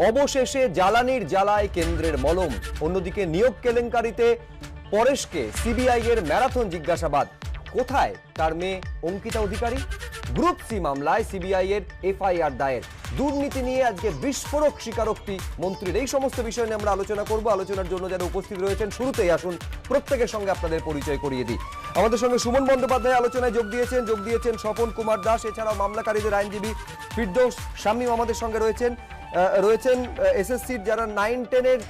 অবশেষে জ্বালানির জ্বালায় কেন্দ্রের মলম। অন্যদিকে নিয়োগ কেলেঙ্কারিতে পরেশকে সিবিআই এর ম্যারাথন জিজ্ঞাসাবাদ। কোথায় তার মেয়ে অঙ্কিতা অধিকারী? গ্রুপ সি মামলায় সিবিআই এর এফআইআর দায়ের। দুর্নীতি নিয়ে আজকে বিস্ফোরক স্বীকারোক্তি মন্ত্রীর। এই সমস্ত বিষয় নিয়ে আমরা আলোচনা করব। আলোচনার জন্য যারা উপস্থিত রয়েছেন শুরুতেই আসুন প্রত্যেকের সঙ্গে আপনাদের পরিচয় করিয়ে দিই। আমাদের সঙ্গে সুমন বন্দ্যোপাধ্যায় আলোচনায় যোগ দিয়েছেন স্বপন কুমার দাস, এছাড়াও মামলাকারীদের আইনজীবী ফিরদৌস শামীম আমাদের সঙ্গে রয়েছেন এসএসসির যারা 9-10-এর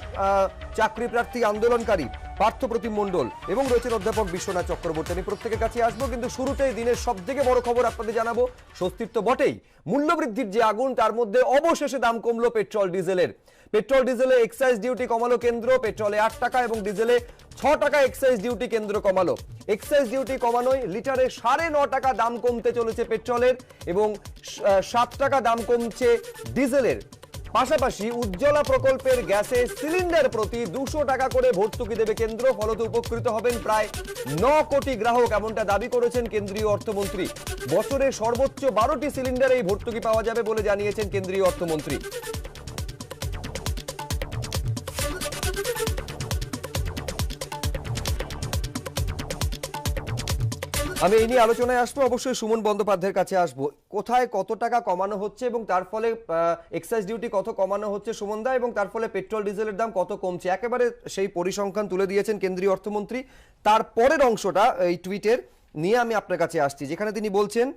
চাকরি প্রার্থী আন্দোলনকারী পার্থপ্রতিম মণ্ডল এবং রয়েছেন অধ্যাপক বিশ্বনাথ চক্রবর্তী। আমি প্রত্যেকের কাছে আসবো, কিন্তু শুরুতেই দিনের সব থেকে বড় খবর আপনাদের জানাবো। স্বস্তির তো বটেই, মূল্যবৃদ্ধির যে আগুন তার মধ্যে অবশেষে দাম কমলো পেট্রোল ডিজেলের। পেট্রোল ডিজেলে এক্সাইজ ডিউটি কমালো কেন্দ্র। পেট্রোলে 8 টাকা এবং ডিজেলে 6 টাকা এক্সাইজ ডিউটি কেন্দ্র কমালো। এক্সাইজ ডিউটি কমানোয় লিটারে 9.5 টাকা দাম কমতে চলেছে পেট্রোলের এবং 7 টাকা দাম কমছে ডিজেলের। পাশাপাশি উজ্জ্বলা প্রকল্পের গ্যাসে সিলিন্ডার প্রতি 200 টাকা করে ভর্তুকি দেবে কেন্দ্র। ফলত উপকৃত হবেন প্রায় 9 কোটি গ্রাহক, এমনটা দাবি করেছেন কেন্দ্রীয় অর্থমন্ত্রী। বছরে সর্বোচ্চ 12টি সিলিন্ডারে এই ভর্তুকি পাওয়া যাবে বলে জানিয়েছেন কেন্দ্রীয় অর্থমন্ত্রী। আমি এই নিয়ে আলোচনায় আসবো, অবশ্যই সুমন বন্দ্যোপাধ্যায়ের কাছে আসবো। কোথায় কত টাকা কমানো হচ্ছে এবং তার ফলে এক্সাইজ ডিউটি কত কমানো হচ্ছে সুমন দা, এবং তার ফলে পেট্রোল ডিজেলের দাম কত কমছে, একেবারে সেই পরিসংখ্যান তুলে দিয়েছেন কেন্দ্রীয় অর্থমন্ত্রী। তার পরের অংশটা এই টুইটের নিয়ে আমি আপনার কাছে আসছি, যেখানে তিনি বলছেন,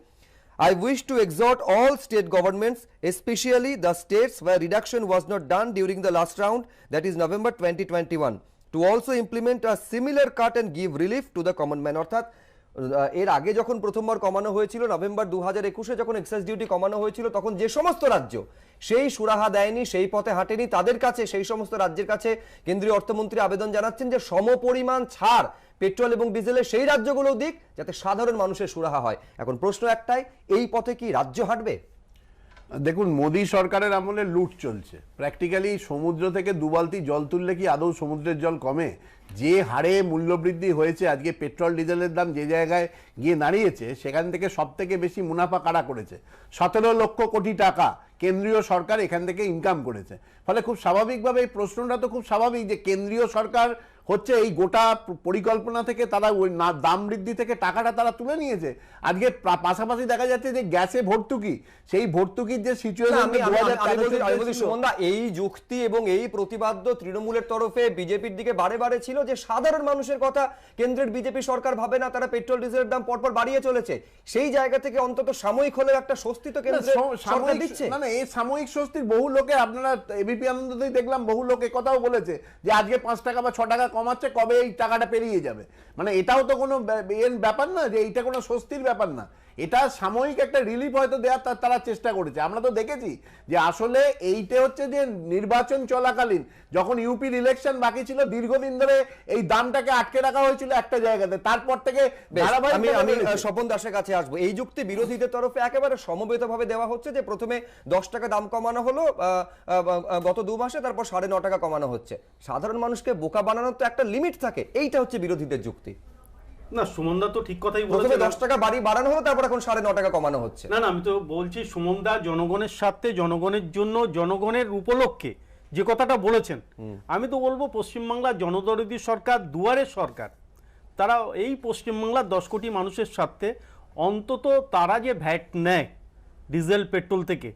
I wish to exhort all state governments, especially the states where reduction was not done during the last round, that is November 2021, to also implement a similar cut and give relief to the common man. অর্থাৎ এর আগে যখন প্রথমবার কমানো হয়েছিল November 2021-এ যখন excise duty কমানো হয়েছিল, তখন যে সমস্ত রাজ্য সেই সুরাহা দেয়নি, সেই পথে হাঁটেনি, তাদের কাছে, সেই সমস্ত রাজ্যের কাছে কেন্দ্রীয় অর্থমন্ত্রী আবেদন জানাচ্ছেন যে সমপরিমাণ ছাড় পেট্রোল এবং ডিজেলে সেই রাজ্যগুলো দিক, যাতে সাধারণ মানুষের সুরাহা হয়। এখন প্রশ্ন একটাই, এই পথে কি রাজ্য হাঁটবে? দেখুন, মোদী সরকারের আমলে লুট চলছে। প্র্যাকটিক্যালি সমুদ্র থেকে 2 বালতি জল তুললে কি আদৌ সমুদ্রের জল কমে? যে হারে মূল্যবৃদ্ধি হয়েছে, আজকে পেট্রোল ডিজেলের দাম যে জায়গায় গিয়ে দাঁড়িয়েছে, সেখান থেকে সব থেকে বেশি মুনাফা কারা করেছে? 17 লক্ষ কোটি টাকা কেন্দ্রীয় সরকার এখান থেকে ইনকাম করেছে। ফলে খুব স্বাভাবিকভাবে এই প্রশ্নটা তো খুব স্বাভাবিক যে কেন্দ্রীয় সরকার হচ্ছে এই গোটা পরিকল্পনা থেকে তারা ওই দাম বৃদ্ধি থেকে টাকাটা তারা তুলে নিয়েছে। আজকে পাশাপাশি দেখা যাচ্ছে যে গ্যাসে ভর্তুকি, সেই ভর্তুকির যে সিচুয়েশন, এই যুক্তি এবং এই প্রতিবাদ্য তৃণমূলের তরফে বিজেপির দিকে বারে বারে ছিল যে সাধারণ মানুষের কথা কেন্দ্রের বিজেপি সরকার ভাবে না, তারা পেট্রোল ডিজেলের দাম পরপর বাড়িয়ে চলেছে। সেই জায়গা থেকে অন্তত সাময়িক হলেও একটা স্বস্তি তো কেন্দ্রের সরকার দিচ্ছে। না, এই সাময়িক স্বস্তির বহু লোকে, আপনারা এবিপি আনন্দতেই দেখলাম বহু লোক কথাও বলেছে যে আজকে 5 টাকা বা 6 টাকা কমাচ্ছে, কবে এই টাকাটা পেরিয়ে যাবে। মানে এটাও তো কোনো ব্যাপার না যে এইটা কোনো স্বস্তির ব্যাপার না, এটা সাময়িক একটা রিলিফ হয়তো দেওয়ার তারা চেষ্টা করেছে। আমরা তো দেখেছি যে আসলে এইটা হচ্ছে যে নির্বাচন চলাকালীন যখন ইউপির ইলেকশন বাকি ছিল, দীর্ঘদিন ধরে এই দামটাকে আটকে রাখা হয়েছিল একটা জায়গাতে। তারপর থেকে আমি স্বপন দাসের কাছে আসবো। এই যুক্তি বিরোধীদের তরফে একেবারে সমবেতভাবে দেওয়া হচ্ছে যে প্রথমে 10 টাকা দাম কমানো হলো গত 2 মাসে, তারপর 9.5 টাকা কমানো হচ্ছে। সাধারণ মানুষকে বোকা বানানোর তো একটা লিমিট থাকে, এইটা হচ্ছে বিরোধীদের যুক্তি। না, সুমনদা তো ঠিক কথাই বলেছে। প্রথমে 10 টাকা বাড়ানো হলো, তারপর এখন 9.5 টাকা কমানো হচ্ছে। না, আমি তো বলছি সুমনদা জনগণের স্বার্থে, জনগণের জন্য, জনগণের উপলক্ষে যে কথাটা বলেছেন, আমি তো বলবো পশ্চিমবাংলার জনদরদী সরকার, দুয়ারের সরকার, তারা এই পশ্চিমবাংলার 10 কোটি মানুষের স্বার্থে অন্তত তারা যে ভ্যাট নেয় ডিজেল পেট্রোল থেকে,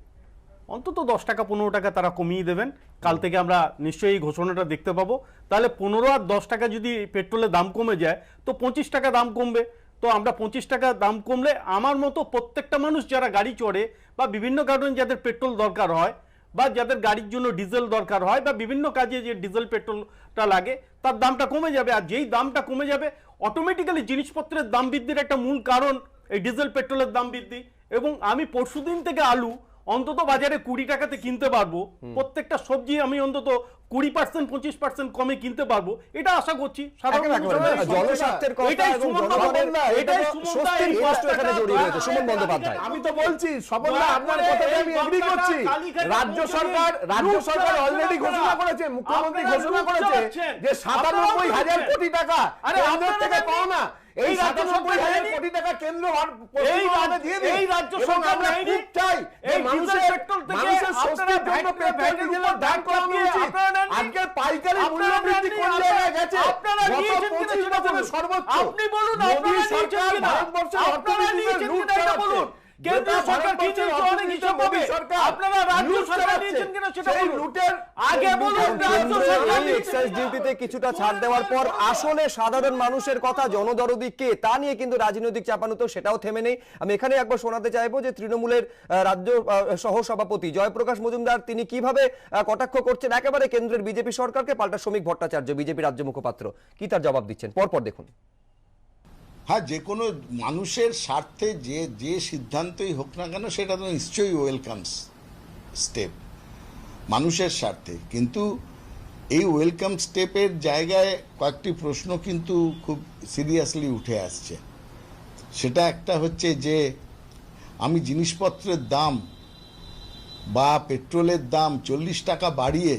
অন্তত 10 টাকা 15 টাকা তারা কমিয়ে দেবেন। কাল থেকে আমরা নিশ্চয়ই এই ঘোষণাটা দেখতে পাবো। তাহলে 15 আর 10 টাকা যদি পেট্রোলের দাম কমে যায়, তো 25 টাকা দাম কমবে। তো আমরা 25 টাকা দাম কমলে আমার মতো প্রত্যেকটা মানুষ যারা গাড়ি চড়ে বা বিভিন্ন কারণে যাদের পেট্রোল দরকার হয়, বা যাদের গাড়ির জন্য ডিজেল দরকার হয়, বা বিভিন্ন কাজে যে ডিজেল পেট্রোলটা লাগে, তার দামটা কমে যাবে। আর যেই দামটা কমে যাবে, অটোমেটিক্যালি জিনিসপত্রের দাম বৃদ্ধির একটা মূল কারণ এই ডিজেল পেট্রোলের দাম বৃদ্ধি। এবং আমি পরশুদিন থেকে আলু অন্তত বাজারে 20 টাকাতে কিনতে পারবো, প্রত্যেকটা সবজি আমি অন্তত 20% 25% কমে কিনতে পারবো, এটা আশা করছি। আমি তো বলছি আপনার কথাতে আমি এগ্রি করছি। রাজ্য সরকার অলরেডি ঘোষণা করেছে, মুখ্যমন্ত্রী ঘোষণা করেছে যে 97,000 কোটি টাকা থেকে পাও না। এই এই রাজ্য 97,000 সরকার কোটি টাকা কেন্দ্র আর এই পশ্চিমবঙ্গে দিয়ে দিন। এই রাজ্য এবং সরকার আমরা নেয়নি। খুব চাই যে এই মানুষের ডিজেল পেট্রোল থেকে মানুষের আপনারা স্বস্তির জন্য ভ্যাটের পেট্রোল ডিজেলের উপর দাম কমানো দিয়ে উচিত। আপনারা নেননি। আজকে পাইকারি মূল্য আপনারা বৃদ্ধি নেননি, কোন আপনারা- জায়গায় গেছে? আপনারা গত নিয়েছেন কিনা 25 সেটা বছরে বলুন। সর্বোচ্চ। আপনি বলুন, মোদী আপনারা নিয়েছেন সরকার কিনা? ভারতবর্ষের আপনারা অর্থনীতিতে নিয়েছেন লুট কিনা এটা চালাচ্ছে। বলুন। কেন্দ্রীয় গোটা সরকার কি ভারতবর্ষের নিয়েছে অনেক অর্থনীতিতে হিসাব মোদী হবে। সরকার আপনারা রাজ্য লুট সরকার চালাচ্ছে। নিয়েছেন কিনা সেটা সেই বলুন। লুটের আগে বলুন, রাজ্য কেন্দ্রের সরকার এই নিয়েছে এক্সাইজ কিনা? ডিউটিতে কিছুটা ছাড় দেওয়ার পর আসলে সাধারণ মানুষের কথা জনদরদি কে তা নিয়ে কিন্তু রাজনৈতিক চাপানুতো সেটাও থেমে নেই। আমি এখানে একবার শোনাতে চাইবো যে তৃণমূলের রাজ্য সহ সভাপতি জয়প্রকাশ মজুমদার তিনি কিভাবে কটাক্ষ করছেন একেবারে কেন্দ্রের বিজেপি সরকারকে, পাল্টা শ্রমিক ভট্টাচার্য বিজেপি রাজ্য মুখপাত্র কি তার জবাব দিচ্ছেন পরপর দেখুন। হ্যাঁ, যে কোনো মানুষের স্বার্থে যে যে সিদ্ধান্তই হোক না কেন সেটা তো নিশ্চয়ই ওয়েলকাম স্টেপ মানুষের স্বার্থে, কিন্তু এই ওয়েলকাম স্টেপের জায়গায় কয়েকটি প্রশ্ন কিন্তু খুব সিরিয়াসলি উঠে আসছে। সেটা একটা হচ্ছে যে আমি জিনিসপত্রের দাম বা পেট্রোলের দাম 40 টাকা বাড়িয়ে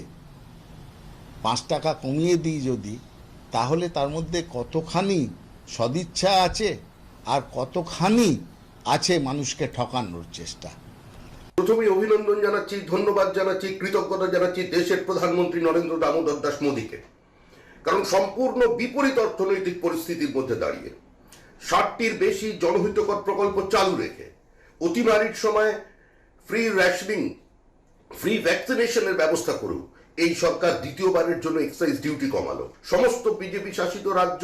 5 টাকা কমিয়ে দিই যদি, তাহলে তার মধ্যে কতখানি সদিচ্ছা আছে আর কতখানি আছে মানুষকে ঠকানোর চেষ্টা। প্রথমেই অভিনন্দন জানাচ্ছি, ধন্যবাদ জানাচ্ছি, কৃতজ্ঞতা জানাচ্ছি দেশের প্রধানমন্ত্রী নরেন্দ্র দামোদর দাস মোদীকে। কারণ সম্পূর্ণ বিপরীত অর্থনৈতিক পরিস্থিতির মধ্যে দাঁড়িয়ে 60টির বেশি জনহিতকর প্রকল্প চালু রেখে অতিমারির সময় ফ্রি রেশনিং, ফ্রি ভ্যাকসিনেশনের ব্যবস্থা করেও এই সরকার দ্বিতীয়বারের জন্য এক্সাইজ ডিউটি কমালো। সমস্ত বিজেপি শাসিত রাজ্য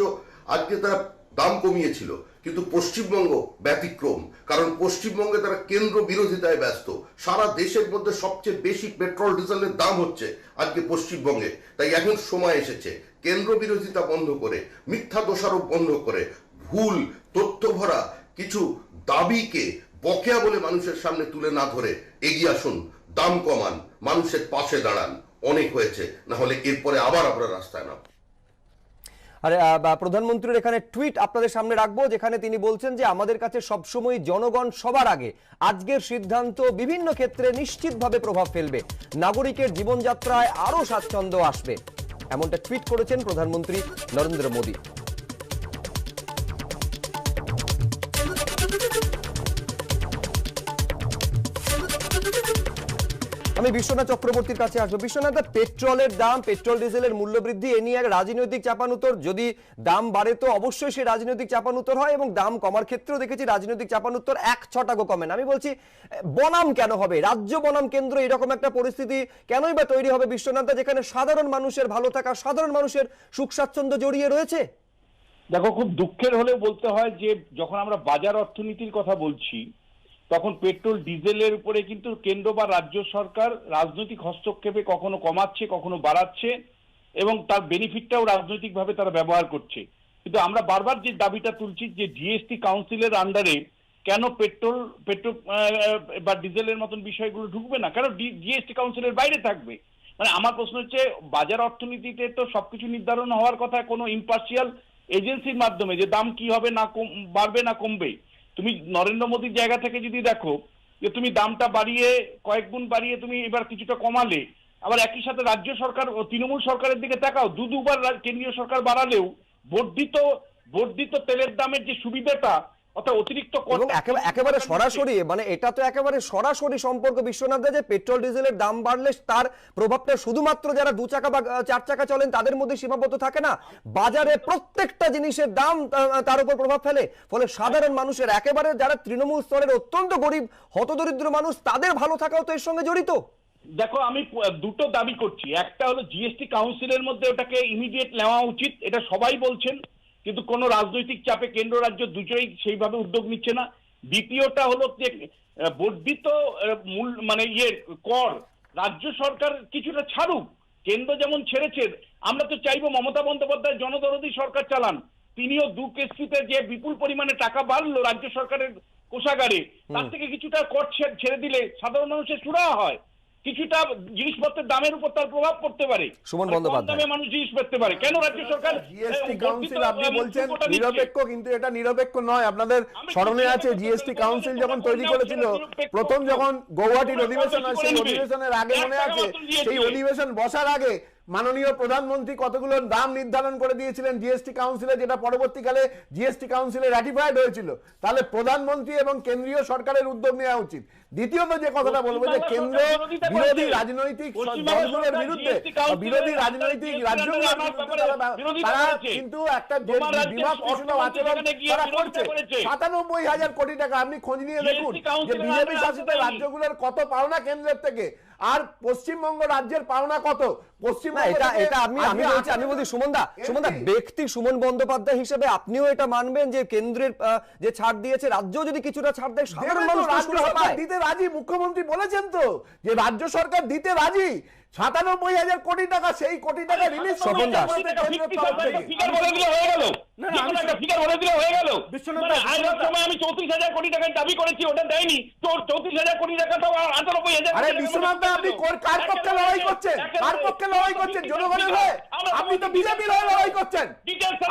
আজকে তারা দাম কমিয়েছিল, কিন্তু পশ্চিমবঙ্গ ব্যতিক্রম, কারণ পশ্চিমবঙ্গে তারা কেন্দ্র বিরোধিতায় ব্যস্ত। সারা দেশের মধ্যে সবচেয়ে বেশি পেট্রোল ডিজেলের দাম হচ্ছে আজকে পশ্চিমবঙ্গে। তাই এখন সময় এসেছে কেন্দ্র বিরোধিতা বন্ধ করে, মিথ্যা দোষারোপ বন্ধ করে, ভুল তথ্য ভরা কিছু দাবিকে বকেয়া বলে মানুষের সামনে তুলে না ধরে এগিয়ে আসুন, দাম কমান, মানুষের পাশে দাঁড়ান। অনেক হয়েছে, না হলে এরপরে আবার আমরা রাস্তায় নামব। আরে প্রধানমন্ত্রীর এখানে টুইট আপনাদের সামনে রাখবো যেখানে তিনি বলছেন যে আমাদের কাছে সবসময় জনগণ সবার আগে, আজকের সিদ্ধান্ত বিভিন্ন ক্ষেত্রে নিশ্চিতভাবে প্রভাব ফেলবে, নাগরিকের জীবনযাত্রায় আরো স্বাচ্ছন্দ্য আসবে, এমনটা টুইট করেছেন প্রধানমন্ত্রী নরেন্দ্র মোদী। আমি বিশ্বনাথ চক্রবর্তীর কাছে আসবো। বিশ্বনাথ, পেট্রোলের দাম, পেট্রোল ডিজেলের মূল্য বৃদ্ধি এ নিয়ে এক রাজনৈতিক চাপানুতর, যদি দাম বাড়ে তো অবশ্যই সে রাজনৈতিক চাপানুতর হয় এবং দাম কমার ক্ষেত্রেও দেখেছি রাজনৈতিক চাপানুতর 1-6 কমেন। আমি বলছি বনাম কেন হবে, রাজ্য বনাম কেন্দ্র এরকম একটা পরিস্থিতি কেনই বা তৈরি হবে বিশ্বনাথ, যেখানে সাধারণ মানুষের ভালো থাকা, সাধারণ মানুষের সুখ স্বাচ্ছন্দ্য জড়িয়ে রয়েছে? দেখো, খুব দুঃখের হলেও বলতে হয় যে যখন আমরা বাজার অর্থনীতির কথা বলছি তখন পেট্রোল ডিজেলের উপরে কিন্তু কেন্দ্র বা রাজ্য সরকার রাজনৈতিক হস্তক্ষেপে কখনো কমাচ্ছে, কখনো বাড়াচ্ছে এবং তার বেনিফিটটাও রাজনৈতিকভাবে তারা ব্যবহার করছে। কিন্তু আমরা বারবার যে দাবিটা তুলছি যে জিএসটি কাউন্সিলের আন্ডারে কেন পেট্রোল বা ডিজেলের মতন বিষয়গুলো ঢুকবে না, কেন জিএসটি কাউন্সিলের বাইরে থাকবে? মানে আমার প্রশ্ন হচ্ছে, বাজার অর্থনীতিতে তো সবকিছু নির্ধারণ হওয়ার কথা কোনো ইম্পার্শিয়াল এজেন্সির মাধ্যমে, যে দাম কি হবে, না বাড়বে না কমবে। তুমি নরেন্দ্র মোদীর জায়গা থেকে যদি দেখো যে তুমি দামটা বাড়িয়ে কয়েক গুণ বাড়িয়ে তুমি এবার কিছুটা কমালে, আবার একই সাথে রাজ্য সরকার ও তৃণমূল সরকারের দিকে তাকাও, দুবার কেন্দ্রীয় সরকার বাড়ালেও বর্ধিত তেলের দামের যে সুবিধাটা, অর্থাৎ অতিরিক্ত এবং একেবারে সরাসরি, মানে এটা তো একেবারে সরাসরি সম্পর্ক বিশ্বনাথ, যে পেট্রোল ডিজেলের দাম বাড়লে তার প্রভাবটা শুধুমাত্র যারা 2 চাকা বা 4 চাকা চলেন তাদের মধ্যে সীমাবদ্ধ থাকে না, বাজারে প্রত্যেকটা জিনিসের দাম তার উপর প্রভাব ফেলে। ফলে সাধারণ মানুষের, একেবারে যারা তৃণমূল স্তরের অত্যন্ত গরিব হতদরিদ্র মানুষ, তাদের ভালো থাকাও তো এর সঙ্গে জড়িত। দেখো, আমি দুটো দাবি করছি। একটা হলো জিএসটি কাউন্সিলের মধ্যে ওটাকে ইমিডিয়েট নেওয়া উচিত, এটা সবাই বলছেন, কিন্তু কোনো রাজনৈতিক চাপে কেন্দ্র রাজ্য দুটোই সেইভাবে উদ্যোগ নিচ্ছে না। দ্বিতীয়টা হলো যে বর্ধিত মূল মানে কর রাজ্য সরকার কিছুটা ছাড়ুক, কেন্দ্র যেমন ছেড়েছে। আমরা তো চাইবো মমতা বন্দ্যোপাধ্যায় জনদরদি সরকার চালান, তিনিও 2 কিস্তিতে যে বিপুল পরিমাণে টাকা বাড়লো রাজ্য সরকারের কোষাগারে, তার থেকে কিছুটা কর ছেড়ে দিলে সাধারণ মানুষের সুরাহা হয়, কিছুটা জিনিসপত্রের দামের উপর তার প্রভাব পড়তে পারে, সুমন বন্দ্যোপাধ্যায় দামে মানুষ জিনিস পেতে পারে। কেন রাজ্য সরকার জিএসটি কাউন্সিল আপনি বলছেন নিরপেক্ষ, কিন্তু এটা নিরপেক্ষ নয়। আপনাদের স্মরণে আছে জিএসটি কাউন্সিল যখন তৈরি করেছিল, প্রথম যখন গৌহাটির অধিবেশন হয়, সেই অধিবেশনের আগে মনে আছে, সেই অধিবেশন বসার আগে মাননীয় প্রধানমন্ত্রী কতগুলো দাম নির্ধারণ করে দিয়েছিলেন জিএসটি কাউন্সিলে, যেটা পরবর্তীকালে জিএসটি কাউন্সিলে রাটিফাইড হয়েছিল। তাহলে প্রধানমন্ত্রী এবং কেন্দ্রীয় সরকারের উদ্যোগ নেওয়া উচিত। দ্বিতীয়ত যে কথাটা বলবো, যে কেন্দ্র বিরোধী রাজনৈতিক দলগুলোর বিরুদ্ধে, বিরোধী রাজনৈতিক রাজ্যগুলোর বিরুদ্ধে তারা কিন্তু একটা বিমা আচরণ তারা করছে। ৯৭,০০০ কোটি টাকা, আপনি খোঁজ নিয়ে দেখুন যে বিজেপি শাসিত রাজ্যগুলোর কত পাওনা কেন্দ্রের থেকে, আর পশ্চিমবঙ্গ রাজ্যের পাওনা কত। আমি বলছি সুমনদা, ব্যক্তি সুমন বন্দ্যোপাধ্যায় হিসেবে আপনিও এটা মানবেন যে কেন্দ্রের যে ছাড় দিয়েছে রাজ্য যদি কিছুটা ছাড় দেয় সাধারণ মানুষ দিতে রাজি। মুখ্যমন্ত্রী বলেছেন তো যে রাজ্য সরকার দিতে রাজি। ৯৭,০০০ কোটি টাকা, সেই কোটি টাকা রিলিজ আমি ৩৪,০০০ কোটি টাকার দাবি করেছি, ওটা দেয়নি। ৩৪,০০০ কোটি টাকা তো ৯৮,০০০। আরে বিশ্বনাথ দা, আপনি কার পক্ষে লড়াই করছেন? কার পক্ষে লড়াই করছেন? জনগণের হয়ে? আপনি তো বিজেপির হয়ে লড়াই করছেন।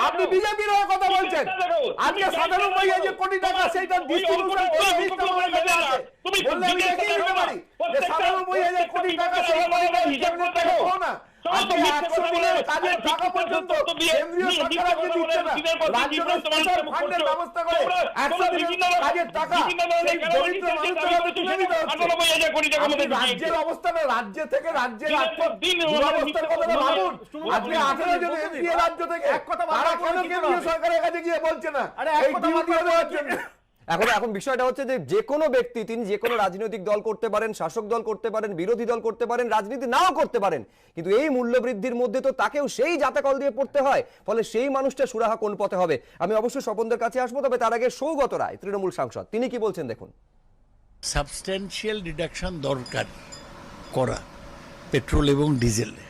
আপনি বিজেপির হয়ে কথা বলছেন। আজকে ৯৭,০০০ কোটি টাকা সেইটা ডিস্ট্রিবিউশন করে লিস্ট আমাদের কাছে আছে। বললে আমি দেখিয়ে দিতে পারি যে ৯৭,০০০ কোটি টাকা সেই কোটি টাকা হিসাব করতে হবে না। আজকে ১০০ দিনের কাজের টাকা পর্যন্ত কেন্দ্রীয় সরকার আজকে দিচ্ছে না। রাজ্যের স্পেশাল ফান্ডের ব্যবস্থা করে ১০০ দিনের কাজের টাকা সেই দরিদ্র মানুষদের হাতে তুলে দিতে হচ্ছে। রাজ্যের অবস্থানে, রাজ্য থেকে রাজ্যের দুরবস্থার কথাটা ভাবুন। আজকে ১৮ জন এমপি রাজ্য থেকে, তারা কেন কেন্দ্রীয় সরকারের কাছে গিয়ে বলছে না এই ডিউটি দেওয়ার জন্য? এখন বিষয়টা হচ্ছে যে কোনো ব্যক্তি তিনি যে কোনো রাজনৈতিক দল করতে পারেন, শাসক দল করতে পারেন, বিরোধী দল করতে পারেন, রাজনীতি নাও করতে পারেন, কিন্তু এই মূল্যবৃদ্ধির মধ্যে তো তাকেও সেই জাতাকল দিয়ে পড়তে হয়। ফলে সেই মানুষটা সুরাহা কোন পথে হবে? আমি অবশ্যই স্বপনদের কাছে আসবো, তবে তার আগে সৌগত রায়, তৃণমূল সাংসদ, তিনি কি বলছেন দেখুন। সাবস্ট্যান্সিয়াল রিডাকশন দরকার করা পেট্রোল এবং ডিজেলে,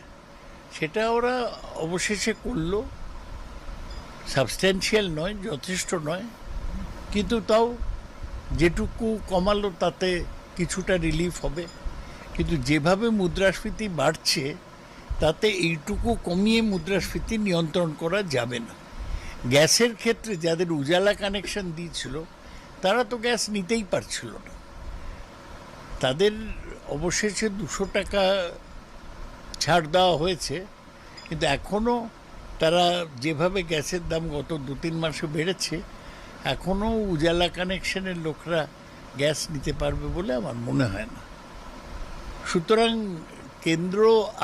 সেটা ওরা অবশেষে করলো। সাবস্ট্যান্সিয়াল নয়, যথেষ্ট নয়, কিন্তু তাও যেটুকু কমালো তাতে কিছুটা রিলিফ হবে। কিন্তু যেভাবে মুদ্রাস্ফীতি বাড়ছে তাতে এইটুকু কমিয়ে মুদ্রাস্ফীতি নিয়ন্ত্রণ করা যাবে না। গ্যাসের ক্ষেত্রে যাদের উজালা কানেকশন দিয়েছিল তারা তো গ্যাস নিতেই পারছিল না, তাদের অবশেষে ২০০ টাকা ছাড় দেওয়া হয়েছে। কিন্তু এখনও তারা যেভাবে গ্যাসের দাম গত ২-৩ মাসে বেড়েছে, এখনও উজালা কানেকশনের লোকরা গ্যাস নিতে পারবে বলে আমার মনে হয় না। সুতরাং কেন্দ্র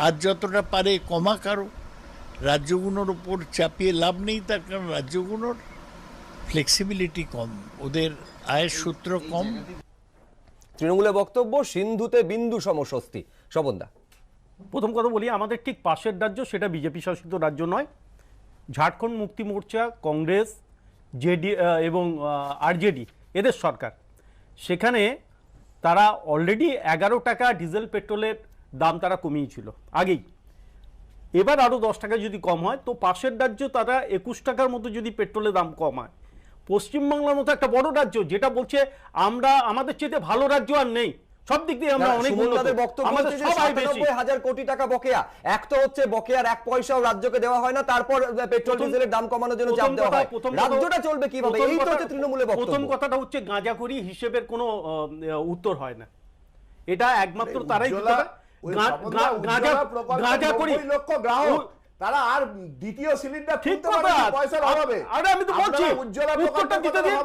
আজ যতটা পারে কমাক, আরও রাজ্যগুলোর ওপর চাপিয়ে লাভ নেই, তার কারণ রাজ্যগুলোর ফ্লেক্সিবিলিটি কম, ওদের আয়ের সূত্র কম। তৃণমূলের বক্তব্য, সিন্ধুতে বিন্দু সমস্বস্তি। স্বপনদা, প্রথম কথা বলি, আমাদের ঠিক পাশের রাজ্য, সেটা বিজেপি শাসিত রাজ্য নয়। ঝাড়খণ্ড মুক্তি মোর্চা, কংগ্রেস, জেডি এবং আরজেডি এদের সরকার, সেখানে তারা অলরেডি ১১ টাকা ডিজেল পেট্রোলের দাম তারা কমিয়েছিল আগেই। এবার আরও ১০ টাকা যদি কম হয় তো পাশের রাজ্য তারা ২১ টাকার মতো যদি পেট্রোলের দাম কম হয়, পশ্চিমবাংলার মতো একটা বড় রাজ্য যেটা বলছে আমরা আমাদের চেয়ে ভালো রাজ্য আর নেই, সব দিক দিয়ে আমরা অনেক উন্নত, আমাদের সবাই বেশি। ৯৭,০০০ কোটি টাকা বকেয়া, এক তো হচ্ছে বকেয়ার ১ পয়সাও রাজ্যকে দেওয়া হয় না, তারপর পেট্রোল ডিজেলের দাম কমানোর জন্য চাপ দেওয়া হয়। রাজ্যটা চলবে কিভাবে? এই তো হচ্ছে তৃণমূলের বক্তব্য। প্রথম কথাটা হচ্ছে গাঁজাখড়ি হিসেবের কোনো উত্তর হয় না, এটা একমাত্র তারাই দিতে পারে। গাঁজাখড়ি লক্ষ গ্রাহক, তারা আর দ্বিতীয় সিলিন্ডার কিনতে পারে না পয়সার অভাবে। আরে আমি তো বলছি উত্তরটা দিতে দিন,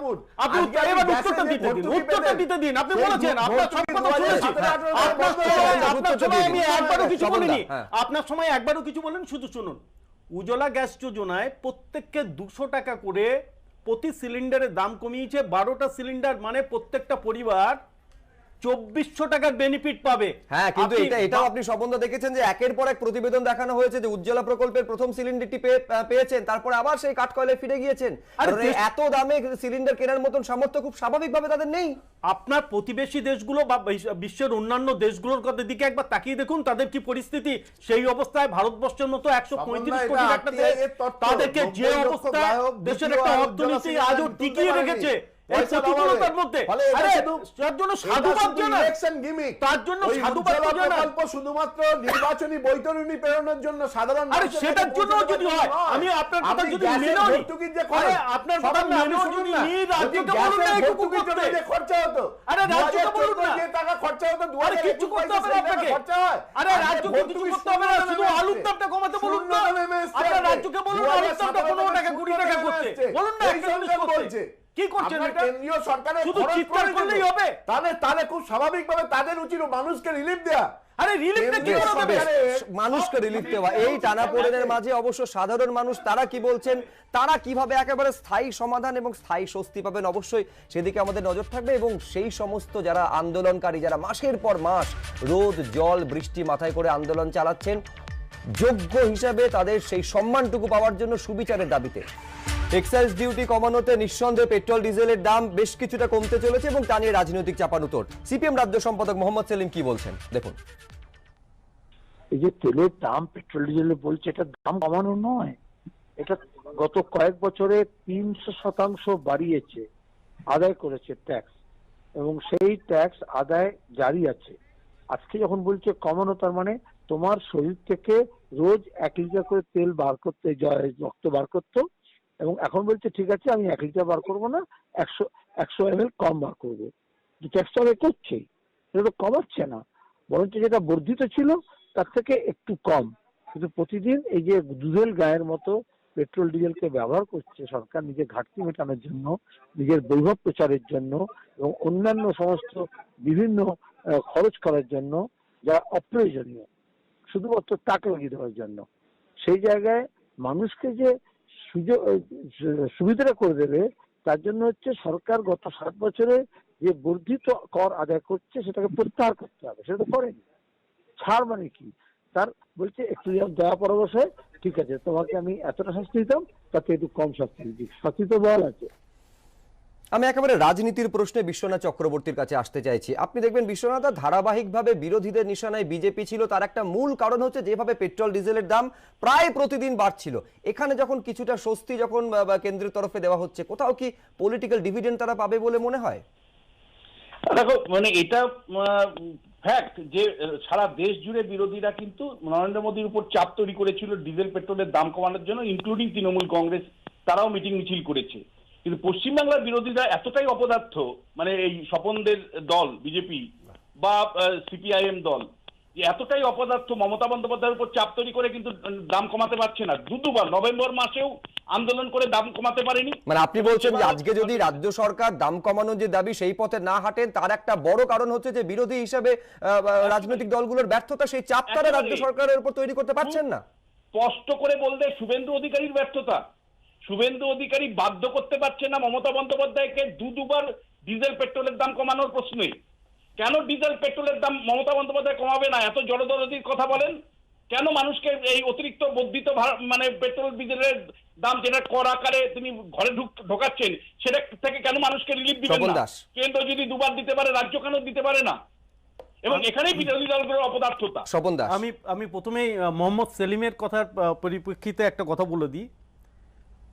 আপনি এবার উত্তরটা দিতে দিন, উত্তরটা দিতে দিন। আপনি বলেছেন আপনার সব কথা শুনেছি, আপনার সময় আমি একবারও কিছু বলিনি, আপনার সময় একবারও কিছু বলেন। শুধু শুনুন, উজ্জ্বলা গ্যাস যোজনায় প্রত্যেককে ২০০ টাকা করে প্রতি সিলিন্ডারের দাম কমিয়েছে। ১২টা সিলিন্ডার মানে প্রত্যেকটা পরিবার ২৪০০ টাকার বেনিফিট পাবে। হ্যাঁ, কিন্তু এটাও আপনি সম্বন্ধ দেখেছেন যে একের পর এক প্রতিবেদন দেখানো হয়েছে যে উজ্জ্বলা প্রকল্পের প্রথম সিলিন্ডারটি পেয়েছেন, তারপরে আবার সেই কাঠকয়লায় ফিরে গিয়েছেন। এত দামে সিলিন্ডার কেনার মতন সামর্থ্য খুব স্বাভাবিকভাবে তাদের নেই। আপনার প্রতিবেশী দেশগুলো বা বিশ্বের অন্যান্য দেশগুলোর দিকে একবার তাকিয়ে দেখুন তাদের কি পরিস্থিতি। সেই অবস্থায় ভারতবর্ষের মতো ১৩৫ কোটি একটা দেশ, তাদেরকে যে অবস্থায় দেশের একটা অর্থনীতি আজও টিকিয়ে রেখেছে পয়সা দেওয়া হবে। প্রতিকূলতার মধ্যে ফলে এটা আরে শুধু- তার জন্য এটা সাধুবাদ শুধু জানান, election gimmick। তার জন্য ওই সাধুবাদ উজ্জ্বলা জানান। প্রকল্প শুধুমাত্র নির্বাচনী বৈতরণী প্রেরণের জন্য সাধারণ আরে মানুষের সেটার কাছে জন্য পৌঁছে যদি দেওয়ার হয়, জন্য নয়। আমি আপনার কথা আপনি যদি গ্যাসের মেনেও নিই, ভর্তুকির যে আরে খরচ, আপনার কথা সবার নাম মেনেও শুনুন যদি না। নিই, যদি রাজ্যকে বলুন না গ্যাসের এইটুকু ভর্তুকির জন্য করতে। যে খরচা হতো, আরে রাজ্যকে বলুন 2014 না। যে টাকা খরচা হতো, আরে 2021 কিচ্ছু করতে হবে না সেই টাকা আপনাকে। খরচা হয়। আরে আজকে রাজ্যকে কিছু ভর্তুকি করতে হবে না, শূন্য শুধু নেমে আলুর এসছে। দামটা কমাতে বলুন শূন্য না। নেমে এসছে আপনার আজকে। রাজ্যকে বলুন 2017 আলুর দামটা 15 টাকা, শূন্য 20 টাকা নেমে করতে। এসছে। বলুন না এই একটা জিনিস সরকার করতে। বলছে। কি করছেন আপনার এটা? কেন্দ্রীয় সরকারের শুধু খরচ চিৎকার করে করলেই দিল। হবে? তাহলে খুব স্বাভাবিকভাবে তাদের উচিত মানুষকে রিলিফ দেয়া। আরে রিলিফটা কি কেন্দ্রীয় করে দেবে? সরকারের মানুষকে রিলিফ দেওয়া, এই টানাপোড়েনের মাঝে অবশ্য সাধারণ মানুষ তারা কি বলছেন, তারা কিভাবে একেবারে স্থায়ী সমাধান এবং স্থায়ী স্বস্তি পাবেন, অবশ্যই সেদিকে আমাদের নজর থাকবে। এবং সেই সমস্ত যারা আন্দোলনকারী, যারা মাসের পর মাস রোদ জল বৃষ্টি মাথায় করে আন্দোলন চালাচ্ছেন, যোগ্য হিসাবে তাদের সেই সম্মানটুকু পাওয়ার জন্য সুবিচারের দাবিতে এক্সাইজ ডিউটি কমানোতে নিঃসন্দেহে পেট্রোল ডিজেলের দাম বেশ কিছুটা কমতে চলেছে এবং তা নিয়ে রাজনৈতিক চাপানুতোর। সিপিএম রাজ্য সম্পাদক মোহাম্মদ সেলিম কি বলছেন দেখুন। এই যে তেলের দাম পেট্রোল ডিজেলে বলছে, এটা দাম কমানো নয়, এটা গত কয়েক বছরে 300% বাড়িয়েছে, আদায় করেছে ট্যাক্স, এবং সেই ট্যাক্স আদায় জারি আছে। আজকে যখন বলছে কমানো, তার মানে তোমার শরীর থেকে রোজ 1 লিটার করে তেল বার করতে, রক্ত বার করতো, এবং এখন বলছে ঠিক আছে আমি 1 লিটার বার করবো না, 100 ml কম বার করবো। ট্যাক্স আদায় করছেই, এটা তো কমাচ্ছে না, বরঞ্চ যেটা বর্ধিত ছিল তার থেকে একটু কম। কিন্তু প্রতিদিন এই যে দুধেল গায়ের মতো পেট্রোল ডিজেলকে ব্যবহার করছে সরকার নিজের ঘাটতি মেটানোর জন্য, নিজের বৈভব প্রচারের জন্য এবং অন্যান্য সমস্ত বিভিন্ন খরচ করার জন্য, যা অপ্রয়োজনীয়, শুধুমাত্র টাকা লাগিয়ে দেওয়ার জন্য। সেই জায়গায় মানুষকে যে সুবিধাটা করে দেবে, তার জন্য হচ্ছে সরকার গত 7 বছরে যে বর্ধিত কর আদায় করছে সেটাকে প্রত্যাহার করতে হবে, সেটা তো করেনি। ছাড় মানে কি, তার বলছে একটু দেওয়া পরামর্শ, ঠিক আছে তোমাকে আমি এতটা শাস্তি দিতাম, তাতে একটু কম শাস্তি দিচ্ছি, শাস্তি তো বল আছে। আমি একেবারে রাজনীতির প্রশ্নে বিশ্বনাথ চক্রবর্তীর কাছে আসতে চাইছি। আপনি দেখবেন বিশ্বনাথ ধারাবাহিকভাবে বিরোধীদের নিশানায় বিজেপি ছিল, তার একটা মূল কারণ হচ্ছে যেভাবে পেট্রোল ডিজেলের দাম প্রায় প্রতিদিন বাড়ছিল। এখানে যখন কিছুটা স্বস্তি যখন কেন্দ্রের তরফে দেওয়া হচ্ছে, কোথাও কি পলিটিক্যাল ডিভিডেন্ড তারা পাবে বলে মনে হয়? দেখো মানে এটা ফ্যাক্ট যে সারা দেশ জুড়ে বিরোধীরা কিন্তু নরেন্দ্র মোদীর উপর চাপ তৈরি করেছিল ডিজেল পেট্রোলের দাম কমানোর জন্য, ইনক্লুডিং তৃণমূল কংগ্রেস, তারাও মিটিং মিছিল করেছে। কিন্তু পশ্চিমবাংলার বিরোধীরা এতটাই অপদার্থ, মানে এই স্বপনদের দল বিজেপি বা সিপিআইএম দল, যে এতটাই অপদার্থ, মমতা বন্দ্যোপাধ্যায়ের উপর চাপ তৈরি করে কিন্তু দাম কমাতে পারছে না। দুবার নভেম্বর মাসেও আন্দোলন করে দাম কমাতে পারেনি। মানে আপনি বলছেন যে আজকে যদি রাজ্য সরকার দাম কমানোর যে দাবি সেই পথে না হাঁটেন, তার একটা বড় কারণ হচ্ছে যে বিরোধী হিসেবে রাজনৈতিক দলগুলোর ব্যর্থতা, সেই চাপ তারা রাজ্য সরকারের উপর তৈরি করতে পারছেন না। স্পষ্ট করে বলতে শুভেন্দু অধিকারীর ব্যর্থতা। শুভেন্দু অধিকারী বাধ্য করতে পারছে না মমতা বন্দ্যোপাধ্যায়কে দুবার ডিজেল পেট্রোলের দাম কমানোর প্রশ্নে। কেন ডিজেল পেট্রোলের দাম মমতা বন্দ্যোপাধ্যায় কমাবে না? এত জড়দরদির কথা বলেন কেন? মানুষকে এই অতিরিক্ত বর্ধিত মানে পেট্রোল ডিজেলের দাম যেটা কর আকারে তিনি ঘরে ঢোকাচ্ছেন, সেটা থেকে কেন মানুষকে রিলিফ দিবেন না? কেন্দ্র যদি দুবার দিতে পারে, রাজ্য কেন দিতে পারে না? এবং এখানেই বিরোধী দলগুলোর অপদার্থতা। স্বপন দাস, আমি প্রথমেই মোহাম্মদ সেলিমের কথার পরিপ্রেক্ষিতে একটা কথা বলে দিই।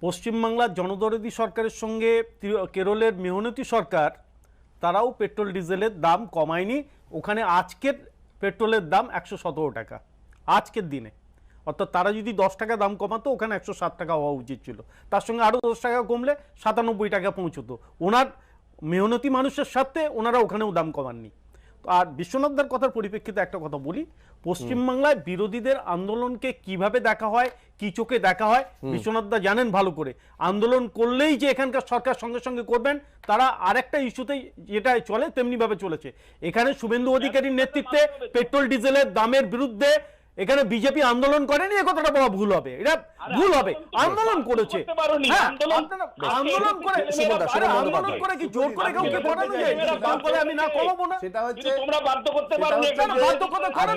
পশ্চিমবাংলার জনদরদি সরকারের সঙ্গে কেরলের মেহনতি সরকার, তারাও পেট্রোল ডিজেলের দাম কমায়নি। ওখানে আজকের পেট্রোলের দাম 117 টাকা আজকের দিনে, অর্থাৎ তারা যদি 10 টাকা দাম কমাতো, ওখানে 107 টাকা হওয়া উচিত ছিল। তার সঙ্গে আরও 10 টাকা কমলে 97 টাকা পৌঁছতো। ওনার মেহনতি মানুষের সাথে ওনারা ওখানেও দাম কমাননি। আর বিশ্বনাথদার কথার পরিপ্রেক্ষিতে একটা কথা বলি, পশ্চিমবাংলায় বিরোধীদের আন্দোলনকে কিভাবে দেখা হয়, কি চোখে দেখা হয়, বিশ্বনাথদা জানেন ভালো করে। আন্দোলন করলেই যে এখানকার সরকার সঙ্গে সঙ্গে করবেন, তারা আরেকটা ইস্যুতেই যেটা চলে তেমনি ভাবে চলেছে। এখানে শুভেন্দু অধিকারীর নেতৃত্বে পেট্রোল ডিজেলের দামের বিরুদ্ধে এখানে বিজেপি আন্দোলন করেনি, এ কথাটা বলা ভুল হবে, এটা ভুল হবে। আন্দোলন করেছে, আন্দোলন করে কি জোর করে কাউকে করানো যায়? দাম করে আমি না কমাবো না, সেটা হচ্ছে তোমরা বাধ্য করতে পারো না। বাধ্য করতে করেন,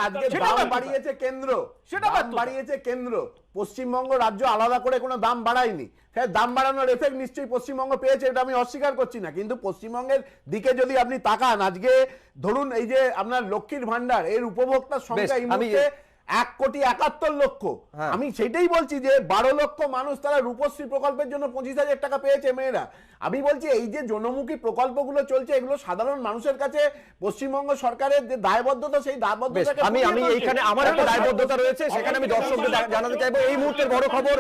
আজকে দাম বাড়িয়েছে কেন্দ্র, সেটা দাম বাড়িয়েছে কেন্দ্র, পশ্চিমবঙ্গ রাজ্য আলাদা করে কোনো দাম বাড়ায়নি। হ্যাঁ, দাম বাড়ানোর এফেক্ট নিশ্চয়ই পশ্চিমবঙ্গ পেয়েছে, এটা আমি অস্বীকার করছি না। কিন্তু পশ্চিমবঙ্গের দিকে যদি আপনি তাকান, আজকে ধরুন এই যে আপনার লক্ষ্মীর ভান্ডার, এর উপভোক্তার সংখ্যা এই মুহূর্তে 1,71,00,000। হ্যাঁ। আমি সেটাই বলছি যে 12 লক্ষ মানুষ তারা রূপশ্রী প্রকল্পের জন্য 25,000 টাকা পেয়েছে মেয়েরা। আমি বলছি এই যে জনমুখী প্রকল্পগুলো চলছে এগুলো সাধারণ মানুষের কাছে পশ্চিমবঙ্গ সরকারের যে দায়বদ্ধতা সেই বেশ, দায়বদ্ধতাকে আমি এইখানে আমার একটা দায়বদ্ধতা রয়েছে, সেখানে আমি দর্শকদের জানাতে চাইবো এই মুহূর্তের বড় খবর,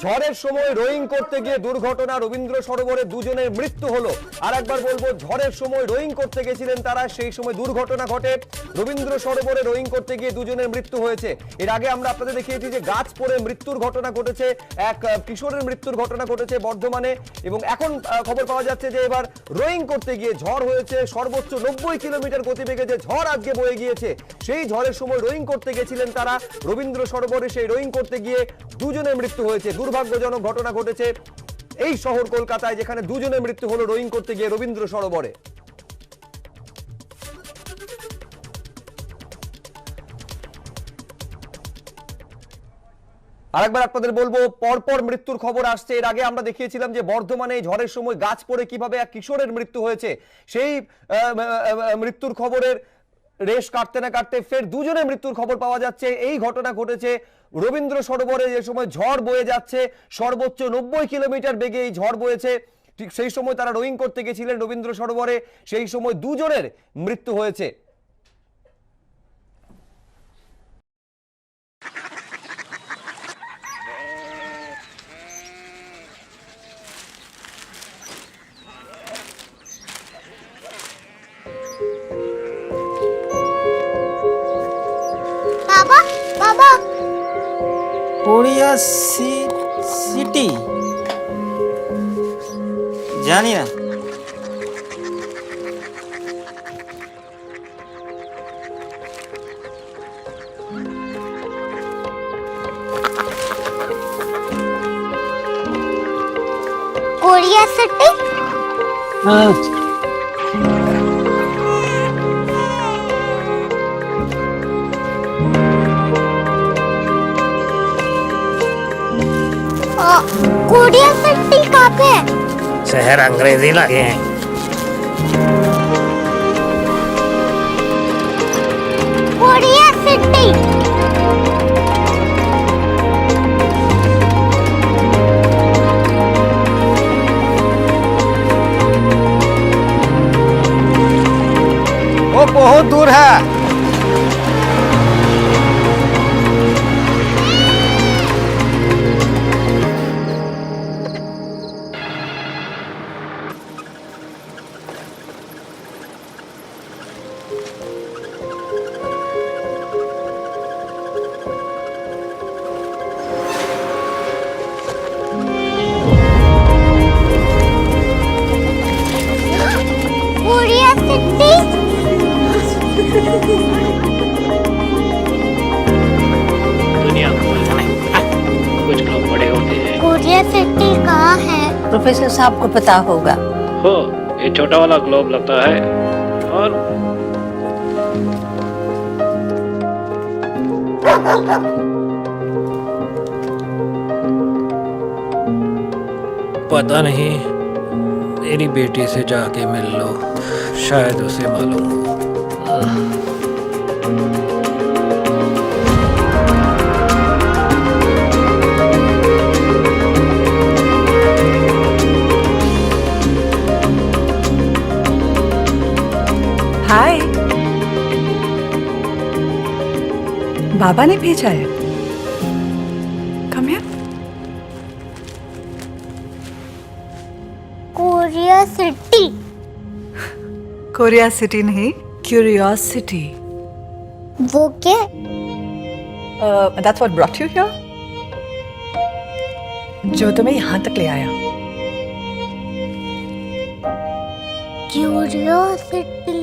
ঝড়ের সময় রোয়িং করতে গিয়ে দুর্ঘটনা, রবীন্দ্র সরোবরে দুজনের মৃত্যু হলো। আর একবার বলবো, ঝড়ের সময় রোয়িং করতে গেছিলেন তারা, সেই সময় দুর্ঘটনা ঘটে, রবীন্দ্র সরোবরে রোয়িং করতে গিয়ে দুজনের মৃত্যু হয়েছে। এর আগে আমরা আপনাদের দেখিয়েছি যে গাছ পড়ে মৃত্যুর ঘটনা ঘটেছে, এক কিশোরের মৃত্যুর ঘটনা ঘটেছে বর্ধমানে, এবং এখন খবর পাওয়া যাচ্ছে যে এবার রোয়িং করতে গিয়ে ঝড় হয়েছে, সর্বোচ্চ 90 কিলোমিটার গতিবেগে যে ঝড় আজকে বয়ে গিয়েছে, সেই ঝড়ের সময় রোয়িং করতে গেছিলেন তারা রবীন্দ্র সরোবরে, সেই রোয়িং করতে গিয়ে দুজনের মৃত্যু হয়েছে। দুর্ভাগ্যজনক ঘটনা ঘটেছে এই শহর কলকাতায়, যেখানে দুজনের মৃত্যু হলো রোয়িং করতে গিয়ে রবীন্দ্র সরোবরে। আরেকবার আপনাদের বলবো, পরপর মৃত্যুর খবর আসছে। এর আগে আমরা দেখিয়েছিলাম যে বর্ধমানে ঝড়ের সময় গাছ পড়ে কিভাবে এক কিশোরের মৃত্যু হয়েছে, সেই মৃত্যুর খবরের রেশ কাটতে না কাটতে ফের দুজনের মৃত্যুর খবর পাওয়া যাচ্ছে। এই ঘটনা ঘটেছে রবীন্দ্র সরোবরে, যে সময় ঝড় বয়ে যাচ্ছে, সর্বোচ্চ 90 কিলোমিটার বেগে এই ঝড় বয়েছে, ঠিক সেই সময় তারা রোয়িং করতে গেছিলেন রবীন্দ্র সরোবরে, সেই সময় দুজনের মৃত্যু হয়েছে। বাবা বাবা কোরিয়া সিটি জানি না। কোরিয়া সিটি कोरिया सिटी कहाँ पे है? शहर अंग्रेजी लगे हैं। कोरिया सिटी वो बहुत दूर है। कोरिया सिटी दुनिया को नहीं, कुछ लोग बड़े होते हैं। कोरिया सिटी कहाँ है? प्रोफेसर साहब को पता होगा। हो, ये छोटा वाला ग्लोब लगता है और पता नहीं, मेरी बेटी से जाके मिल लो, शायद उसे मालूम हो। हाय, बाबा ने भेजा है। Come here. Korea city Korea city नहीं, क्यूरियोसिटी। वो क्या? That's what brought you here, जो तुम्हें यहाँ तक ले आया। क्यूरियोसिटी